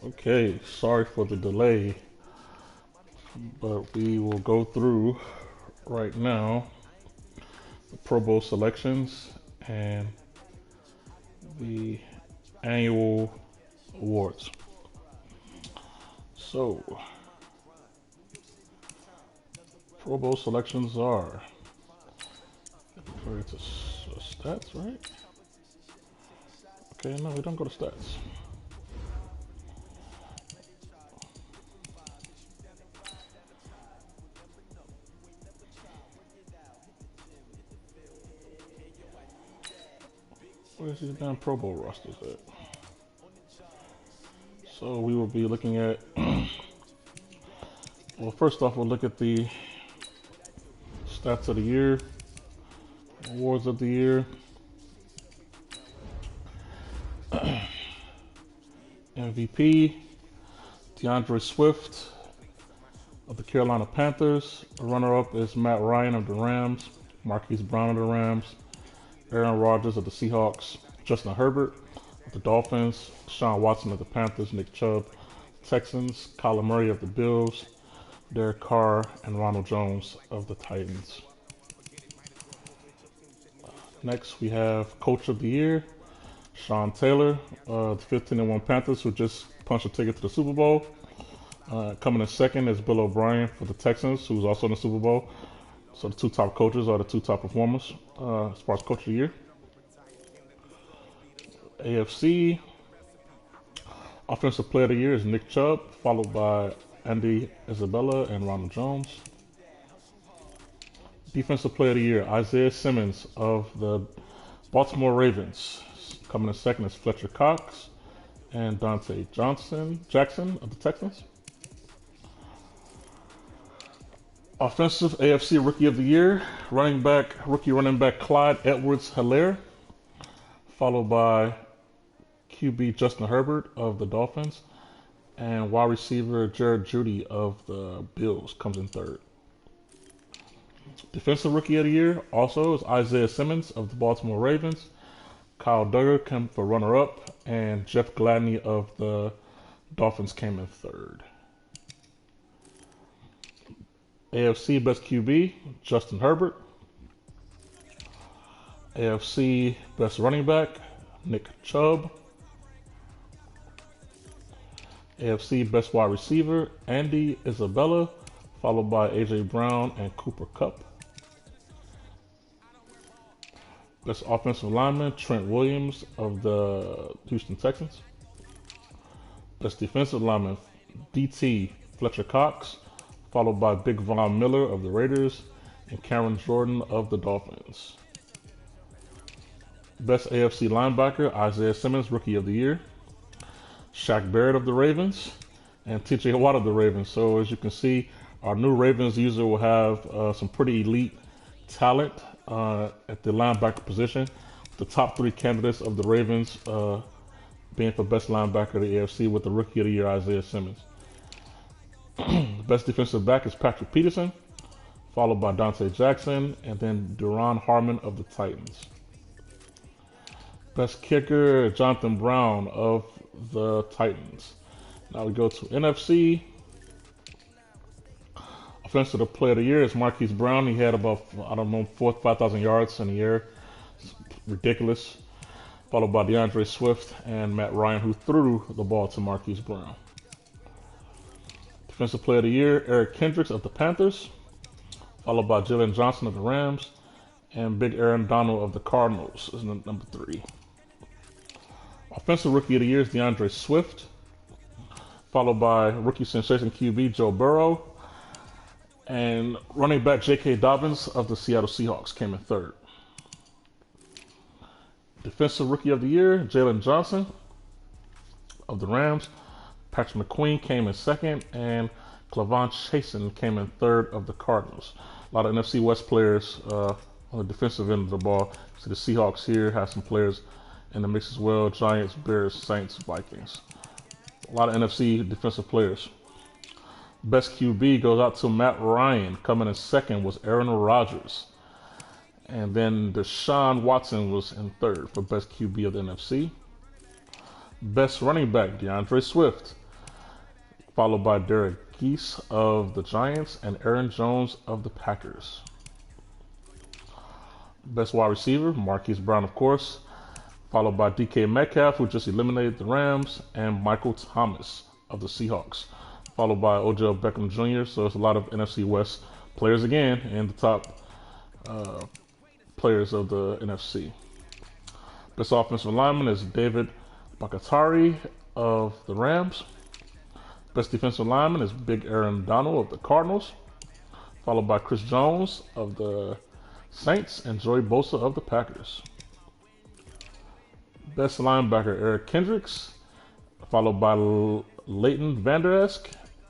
Okay, sorry for the delay, but we will go through right now the Pro Bowl selections and the annual awards. So, Pro Bowl selections are refer to stats, right? Okay, no, we don't go to stats. Where's these damn Pro Bowl rosters at? So we will be looking at, well, first off, we'll look at the stats of the year, awards of the year, MVP, DeAndre Swift of the Carolina Panthers. The runner-up is Matt Ryan of the Rams, Marquise Brown of the Rams, Aaron Rodgers of the Seahawks, Justin Herbert of the Dolphins, Sean Watson of the Panthers, Nick Chubb, Texans, Kyler Murray of the Bills, Derek Carr, and Ronald Jones of the Titans. Next, we have Coach of the Year, Sean Taylor, the 15-1 Panthers, who just punched a ticket to the Super Bowl. Coming in second is Bill O'Brien for the Texans, who's also in the Super Bowl. So the two top coaches are the two top performers as far as Coach of the Year. AFC, Offensive Player of the Year is Nick Chubb, followed by Andy Isabella and Ronald Jones. Defensive Player of the Year, Isaiah Simmons of the Baltimore Ravens. Coming in second is Fletcher Cox and Dante Jackson of the Texans. Offensive AFC Rookie of the Year, rookie running back Clyde Edwards-Helaire, followed by QB Justin Herbert of the Dolphins, and wide receiver Jared Jeudy of the Bills comes in third. Defensive Rookie of the Year also is Isaiah Simmons of the Baltimore Ravens, Kyle Duggar came for runner-up, and Jeff Gladney of the Dolphins came in third. AFC Best QB, Justin Herbert. AFC Best Running Back, Nick Chubb. AFC Best Wide Receiver, Andy Isabella, followed by A.J. Brown and Cooper Kupp. Best Offensive Lineman, Trent Williams of the Houston Texans. Best Defensive Lineman, DT Fletcher Cox, followed by Big Von Miller of the Raiders and Cameron Jordan of the Dolphins. Best AFC Linebacker, Isaiah Simmons, Rookie of the Year. Shaq Barrett of the Ravens and TJ Watt of the Ravens. So as you can see, our new Ravens user will have some pretty elite talent at the linebacker position. The top three candidates of the Ravens being for best linebacker of the AFC with the Rookie of the Year, Isaiah Simmons. Best defensive back is Patrick Peterson, followed by Dante Jackson, and then Duron Harmon of the Titans. Best kicker, Jonathan Brown of the Titans. Now we go to NFC. Offensive Player of the Year is Marquise Brown. He had about, 5,000 yards in the air. It's ridiculous. Followed by DeAndre Swift and Matt Ryan, who threw the ball to Marquise Brown. Defensive Player of the Year, Eric Kendricks of the Panthers, followed by Jalen Johnson of the Rams, and Big Aaron Donald of the Cardinals is number 3. Offensive Rookie of the Year is DeAndre Swift, followed by rookie sensation QB Joe Burrow, and running back J.K. Dobbins of the Seattle Seahawks came in third. Defensive Rookie of the Year, Jalen Johnson of the Rams. Patrick McQueen came in second, and Clavon Chasen came in third of the Cardinals. A lot of NFC West players on the defensive end of the ball. So the Seahawks here have some players in the mix as well. Giants, Bears, Saints, Vikings. A lot of NFC defensive players. Best QB goes out to Matt Ryan. Coming in second was Aaron Rodgers. And then Deshaun Watson was in third for best QB of the NFC. Best running back, DeAndre Swift, followed by Derek Geese of the Giants and Aaron Jones of the Packers. Best wide receiver, Marquise Brown, of course, followed by DK Metcalf, who just eliminated the Rams, and Michael Thomas of the Seahawks, followed by Odell Beckham Jr. So it's a lot of NFC West players again, and the top players of the NFC. Best offensive lineman is David Bakatari of the Rams. Best defensive lineman is Big Aaron Donald of the Cardinals, followed by Chris Jones of the Saints and Joey Bosa of the Packers. Best linebacker, Eric Kendricks, followed by Leighton Vander Esch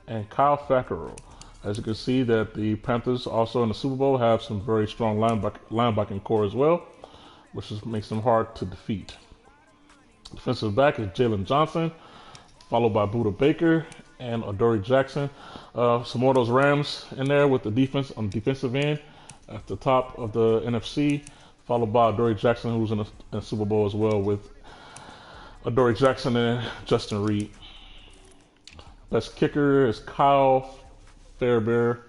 and Kyle Fackrell. As you can see that the Panthers also in the Super Bowl have some very strong linebacking core as well, which makes them hard to defeat. Defensive back is Jalen Johnson, followed by Buda Baker and Adoree Jackson. Some more of those Rams in there with the defense on the defensive end at the top of the NFC, followed by Adoree Jackson, who's in the Super Bowl as well with Adoree Jackson and Justin Reed. Best kicker is Kyle Fairbairn,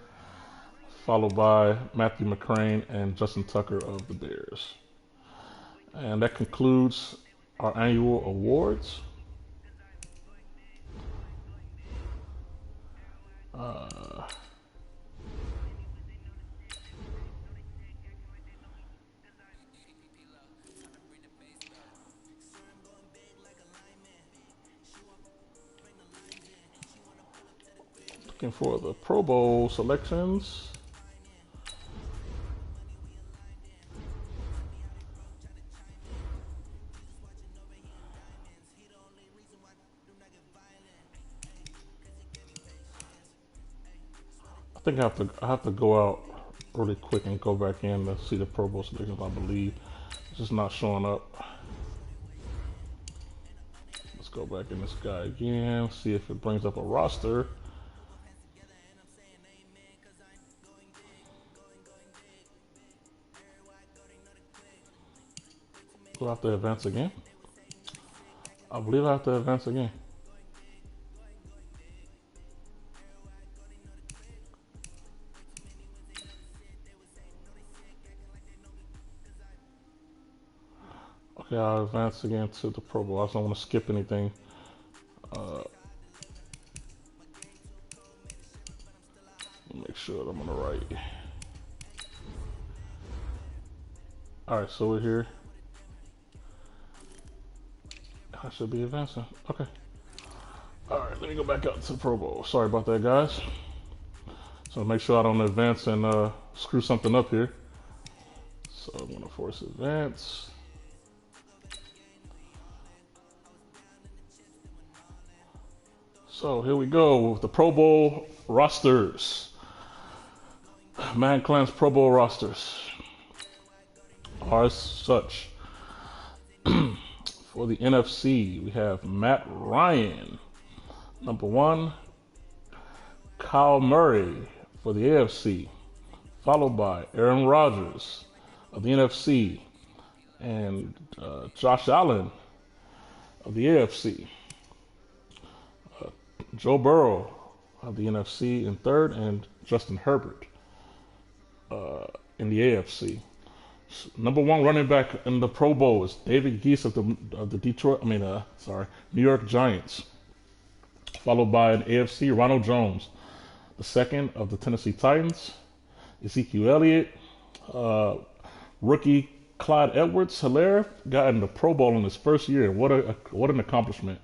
followed by Matthew McCrane and Justin Tucker of the Bears. And that concludes our annual awards. Looking for the Pro Bowl selections. I think I have to go out really quick and go back in to see the Pro Bowl selections. I believe it's just not showing up. Let's go back in this guy again, see if it brings up a roster. Do I have to advance again? I believe I have to advance again. Okay, I'll advance again to the Pro Bowl. I just don't want to skip anything. Make sure that I'm on the right. Alright, so we're here. I should be advancing. Okay. Alright, let me go back out to the Pro Bowl. Sorry about that, guys. So make sure I don't advance and screw something up here. So I'm going to force advance. So here we go with the Pro Bowl rosters. Madden Clan's Pro Bowl rosters are as such. For the NFC, we have Matt Ryan, number 1. Kyle Murray for the AFC, followed by Aaron Rodgers of the NFC, and Josh Allen of the AFC. Joe Burrow of the NFC in third, and Justin Herbert in the AFC. Number 1 running back in the Pro Bowl is David Geese of the New York Giants, followed by an AFC Ronald Jones, the second of the Tennessee Titans. Ezekiel Elliott, rookie Clyde Edwards-Helaire got in the Pro Bowl in his first year. What an accomplishment!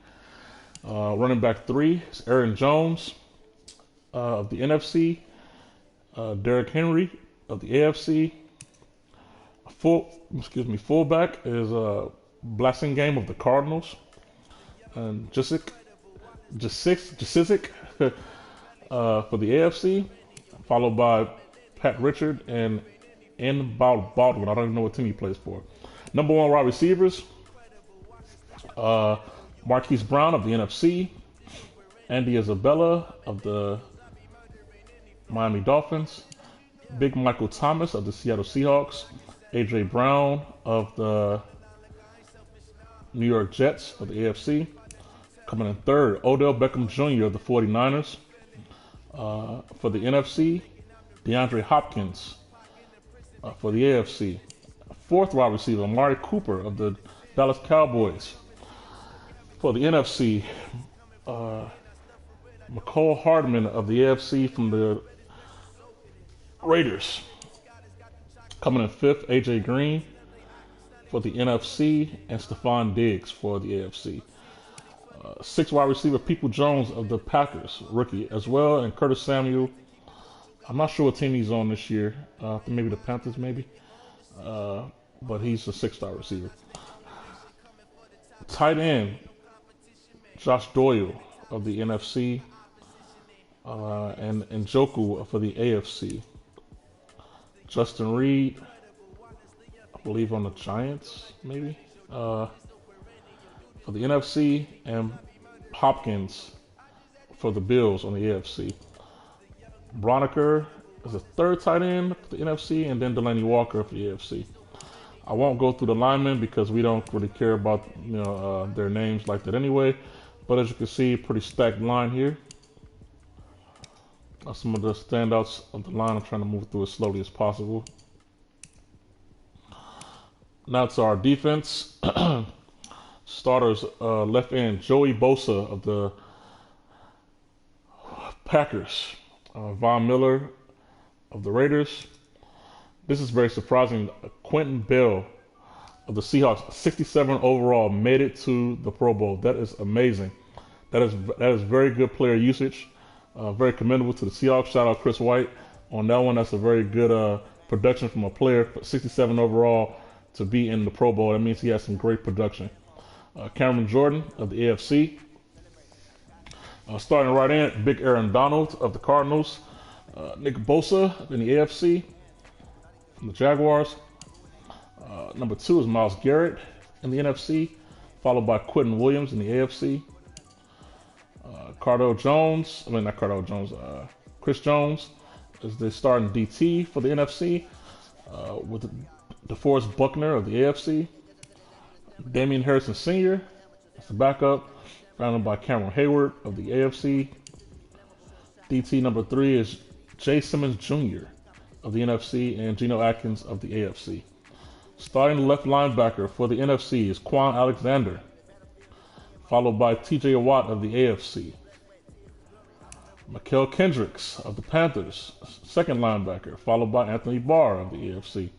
Running back 3 is Aaron Jones of the NFC. Derrick Henry of the AFC. Fullback is Blasingame of the Cardinals. And Jasic for the AFC, followed by Pat Richard and N. Baldwin. I don't even know what team he plays for. Number 1 wide receivers, Marquise Brown of the NFC, Andy Isabella of the Miami Dolphins. Big Michael Thomas of the Seattle Seahawks. A.J. Brown of the New York Jets of the AFC. Coming in third, Odell Beckham Jr. of the 49ers. For the NFC, DeAndre Hopkins for the AFC. Fourth wide receiver, Amari Cooper of the Dallas Cowboys. For the NFC, McCole Hardman of the AFC from the Raiders. Coming in fifth, AJ Green for the NFC, and Stephon Diggs for the AFC. Sixth wide receiver, People Jones of the Packers, rookie as well, and Curtis Samuel. I'm not sure what team he's on this year. Maybe the Panthers, maybe. But he's a six-star receiver. Tight end, Josh Doyle of the NFC, and Njoku for the AFC. Justin Reed, I believe on the Giants, maybe, for the NFC, and Hopkins for the Bills on the AFC. Broniker is a third tight end for the NFC, and then Delaney Walker for the AFC. I won't go through the linemen because we don't really care about their names like that anyway. But as you can see, pretty stacked line here. Some of the standouts of the line. I'm trying to move through as slowly as possible. Now to our defense. Starters, left end, Joey Bosa of the Packers. Von Miller of the Raiders. This is very surprising. Quentin Bell of the Seahawks, 67 overall, made it to the Pro Bowl. That is amazing. That is very good player usage. Very commendable to the Seahawks. Shout out Chris White on that one. That's a very good production from a player. 67 overall to be in the Pro Bowl. That means he has some great production. Cameron Jordan of the AFC. Starting right in, Big Aaron Donald of the Cardinals. Nick Bosa in the AFC from the Jaguars. Number 2 is Myles Garrett in the NFC, followed by Quentin Williams in the AFC. Chris Jones is the starting DT for the NFC, with DeForest Buckner of the AFC. Damian Harrison Sr. is the backup, founded by Cameron Hayward of the AFC. DT number 3 is Jay Simmons Jr. of the NFC, and Geno Atkins of the AFC. Starting left linebacker for the NFC is Quan Alexander, followed by TJ Watt of the AFC. Mikael Kendricks of the Panthers, second linebacker, followed by Anthony Barr of the AFC.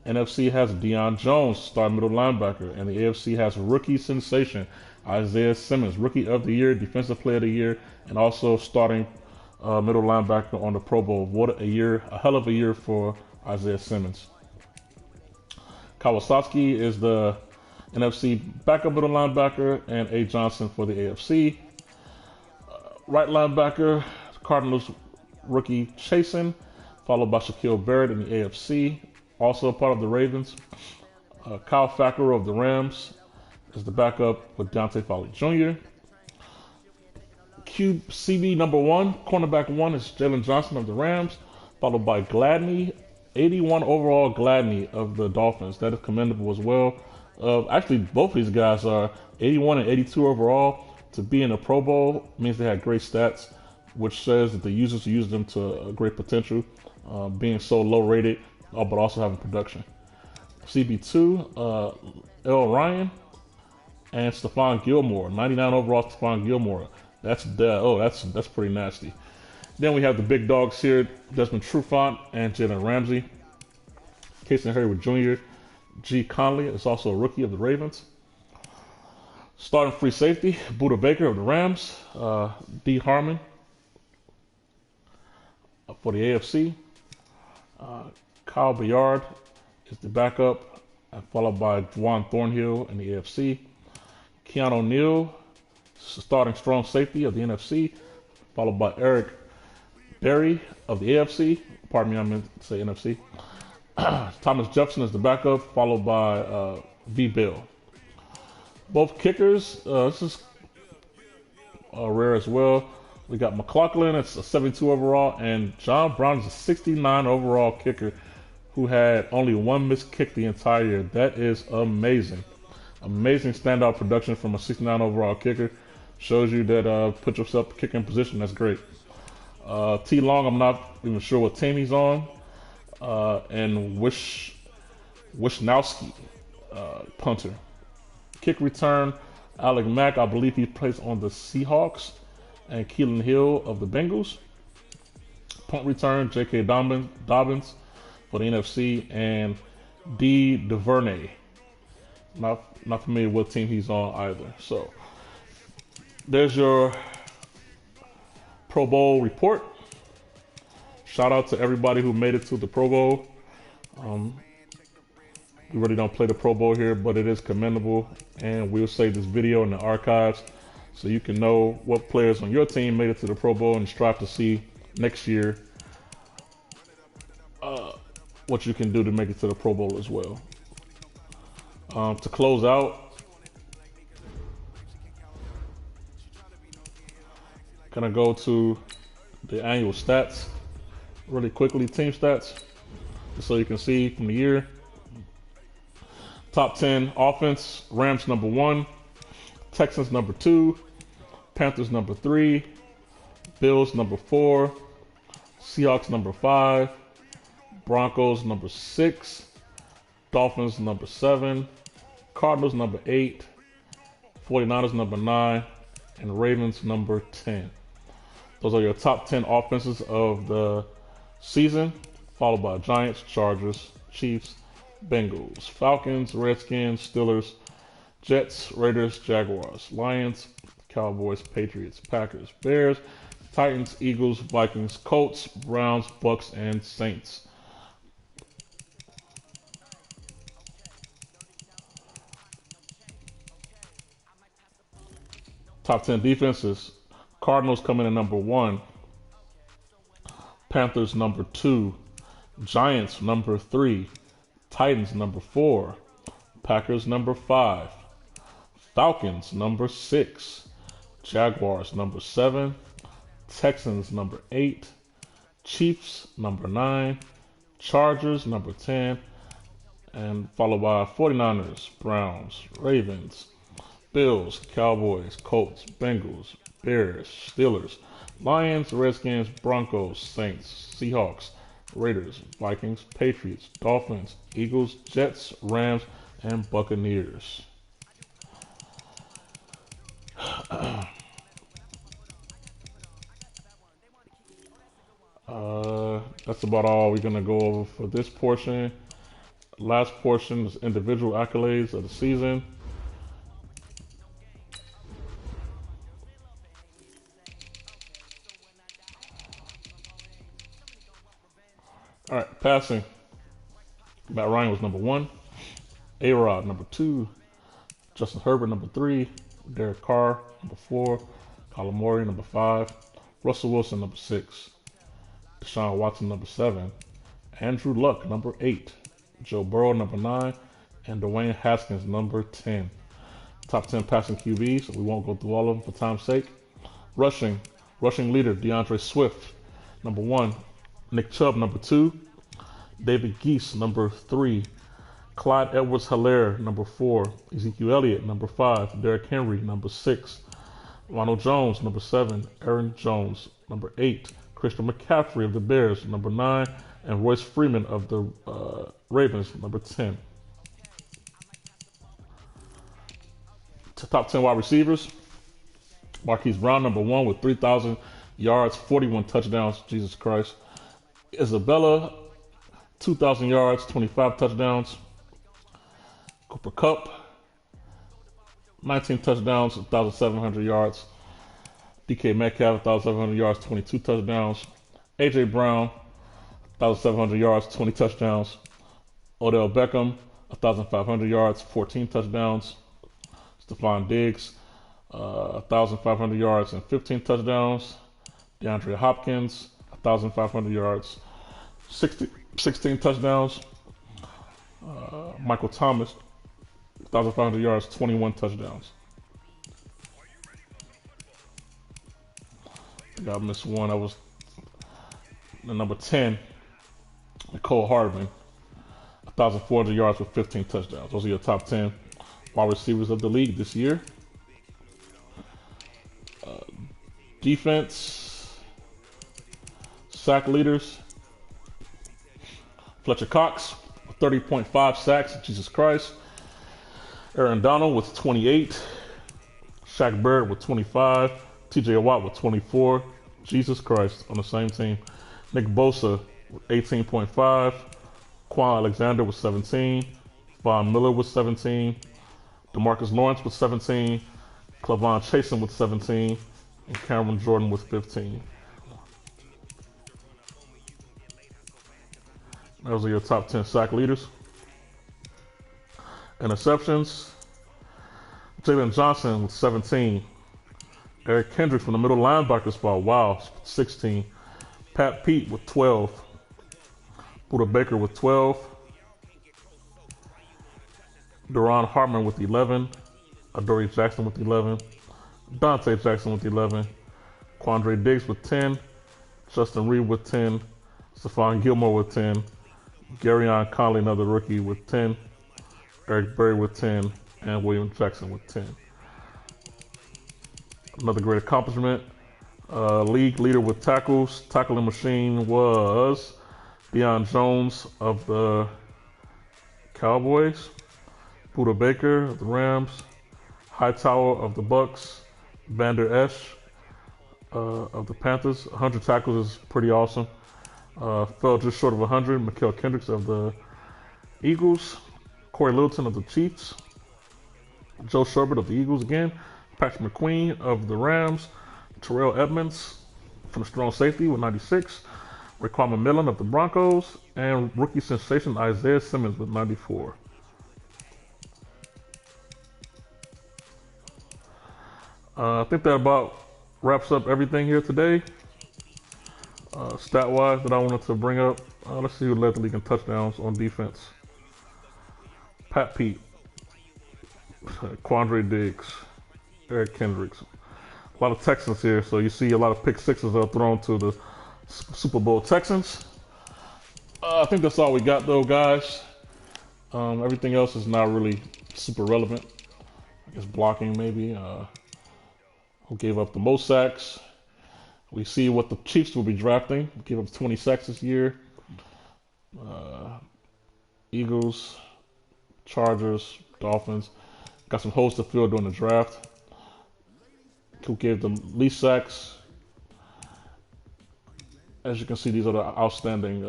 NFC has Deion Jones, starting middle linebacker, and the AFC has rookie sensation Isaiah Simmons, rookie of the year, defensive player of the year, and also starting middle linebacker on the Pro Bowl. What a year, a hell of a year for Isaiah Simmons. Kawasaki is the NFC backup middle linebacker, and A. Johnson for the AFC. Right linebacker, Cardinals rookie Chasen, followed by Shaquille Barrett in the AFC, also part of the Ravens. Kyle Fackrell of the Rams is the backup with Dante Fowler Jr. QB number 1, cornerback 1 is Jalen Johnson of the Rams, followed by Gladney, 81 overall Gladney of the Dolphins. That is commendable as well. Actually, both of these guys are 81 and 82 overall. To be in a Pro Bowl means they had great stats, which says that the users use them to great potential, being so low rated, but also having production. CB2, L. Ryan, and Stephon Gilmore, 99 overall Stephon Gilmore. That's pretty nasty. Then we have the big dogs here, Desmond Trufant and Jalen Ramsey. Casey Hayward Jr. G. Conley is also a rookie of the Ravens. Starting free safety, Buda Baker of the Rams. D. Harmon for the AFC. Kyle Bayard is the backup, followed by Juwan Thornhill in the AFC. Keanu O'Neal, starting strong safety of the NFC, followed by Eric Berry of the AFC. Pardon me, I meant to say NFC. Thomas Jefferson is the backup, followed by V. Bill. Both kickers, this is rare as well. We got McLaughlin, it's a 72 overall, and John Brown is a 69 overall kicker who had only one missed kick the entire year. That is amazing. Amazing standout production from a 69 overall kicker. Shows you that put yourself in kicking position. That's great. T Long, I'm not even sure what team he's on. And Wishnowski, punter. Kick return, Alec Mack, I believe he plays on the Seahawks. And Keelan Hill of the Bengals. Punt return, J.K. Dobbins for the NFC. And D. DuVernay. Not familiar with what team he's on either. So there's your Pro Bowl report. Shout out to everybody who made it to the Pro Bowl. We really don't play the Pro Bowl here, but it is commendable. And we'll save this video in the archives so you can know what players on your team made it to the Pro Bowl and strive to see next year what you can do to make it to the Pro Bowl as well. To close out, gonna go to the annual stats really quickly, team stats, so you can see from the year. Top 10 offense, Rams number 1, Texans number 2, Panthers number 3, Bills number 4, Seahawks number 5, Broncos number 6, Dolphins number 7, Cardinals number 8, 49ers number 9, and Ravens number 10. Those are your top 10 offenses of the season, followed by Giants, Chargers, Chiefs, Bengals, Falcons, Redskins, Steelers, Jets, Raiders, Jaguars, Lions, Cowboys, Patriots, Packers, Bears, Titans, Eagles, Vikings, Colts, Browns, Bucks, and Saints. Top 10 defenses. Cardinals coming in number 1. Panthers number 2. Giants number 3. Titans number 4. Packers number 5. Falcons number 6. Jaguars number 7. Texans number 8. Chiefs number 9. Chargers number 10. And followed by 49ers, Browns, Ravens, Bills, Cowboys, Colts, Bengals, Bears, Steelers, Lions, Redskins, Broncos, Saints, Seahawks, Raiders, Vikings, Patriots, Dolphins, Eagles, Jets, Rams, and Buccaneers. That's about all we're going to go over for this portion. Last portion is individual accolades of the season. All right, passing. Matt Ryan was number 1. A-Rod, number 2. Justin Herbert, number 3. Derek Carr, number 4. Kyler Murray, number 5. Russell Wilson, number 6. Deshaun Watson, number 7. Andrew Luck, number 8. Joe Burrow, number 9. And Dwayne Haskins, number 10. Top 10 passing QBs, so we won't go through all of them for time's sake. Rushing leader, DeAndre Swift, number 1. Nick Chubb, number 2. David Geese, number 3. Clyde Edwards-Helaire, number 4. Ezekiel Elliott, number 5. Derrick Henry, number 6. Ronald Jones, number 7. Aaron Jones, number 8. Christian McCaffrey of the Bears, number 9. And Royce Freeman of the Ravens, number 10. To top 10 wide receivers, Marquise Brown, number 1 with 3,000 yards, 41 touchdowns. Jesus Christ. Isabella, 2,000 yards, 25 touchdowns. Cooper Kupp, 19 touchdowns, 1,700 yards. DK Metcalf, 1,700 yards, 22 touchdowns. A.J. Brown, 1,700 yards, 20 touchdowns. Odell Beckham, 1,500 yards, 14 touchdowns. Stephon Diggs, 1,500 yards and 15 touchdowns. DeAndre Hopkins, 1,500 yards, 16 touchdowns. Michael Thomas, 1,500 yards, 21 touchdowns. I got missed one. I was the number 10, Nicole Hardman, 1,400 yards with 15 touchdowns. Those are your top 10 wide receivers of the league this year. Defense, sack leaders. Fletcher Cox, 30.5 sacks. Jesus Christ. Aaron Donald with 28. Shaq Barrett with 25. TJ Watt with 24. Jesus Christ on the same team. Nick Bosa with 18.5. Quan Alexander with 17. Von Miller with 17. DeMarcus Lawrence with 17. Clavon Chasen with 17. And Cameron Jordan with 15. Those are your top 10 sack leaders. Interceptions. Jalen Johnson with 17. Eric Kendricks from the middle linebacker spot. Wow, 16. Pat Pete with 12. Buda Baker with 12. Deron Hartman with 11. Adoree Jackson with 11. Dante Jackson with 11. Quandre Diggs with 10. Justin Reed with 10. Stephon Gilmore with 10. Garyon Conley, another rookie, with 10. Eric Berry with 10. And William Jackson with 10. Another great accomplishment. League leader with tackles. Tackling machine was Deion Jones of the Cowboys. Buda Baker of the Rams. Hightower of the Bucks. Vander Esch of the Panthers. 100 tackles is pretty awesome. Fell just short of 100. Mikael Kendricks of the Eagles. Corey Littleton of the Chiefs. Joe Sherbert of the Eagles again. Patrick McQueen of the Rams. Terrell Edmonds from the strong safety with 96. Raekwon McMillan of the Broncos. And rookie sensation Isaiah Simmons with 94. I think that about wraps up everything here today. Stat-wise that I wanted to bring up. Let's see who led the league in touchdowns on defense. Pat Pete. Quandre Diggs. Eric Kendricks. A lot of Texans here, so you see a lot of pick sixes that are thrown to the Super Bowl Texans. I think that's all we got though, guys. Everything else is not really super relevant. I guess blocking maybe. Who gave up the most sacks? We see what the Chiefs will be drafting. Gave up 20 sacks this year. Eagles, Chargers, Dolphins. Got some holes to fill during the draft. Who gave them least sacks? As you can see, these are the outstanding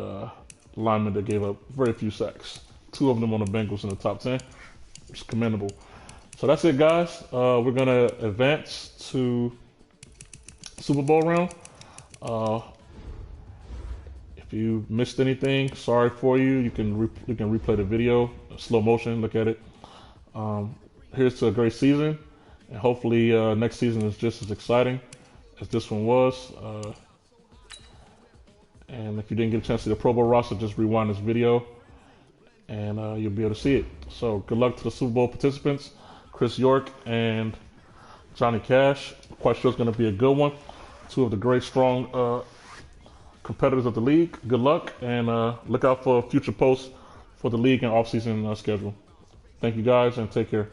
linemen that gave up very few sacks. 2 of them on the Bengals in the top 10. It's commendable. So that's it, guys. We're going to advance to Super Bowl round. If you missed anything, sorry for you. You can replay the video, slow motion, look at it. Here's to a great season. And hopefully next season is just as exciting as this one was. And if you didn't get a chance to see the Pro Bowl roster, just rewind this video and you'll be able to see it. So good luck to the Super Bowl participants, Chris York and Johnny Cash. Quite sure it's going to be a good one. 2 of the great, strong competitors of the league. Good luck, and look out for future posts for the league and off-season schedule. Thank you guys, and take care.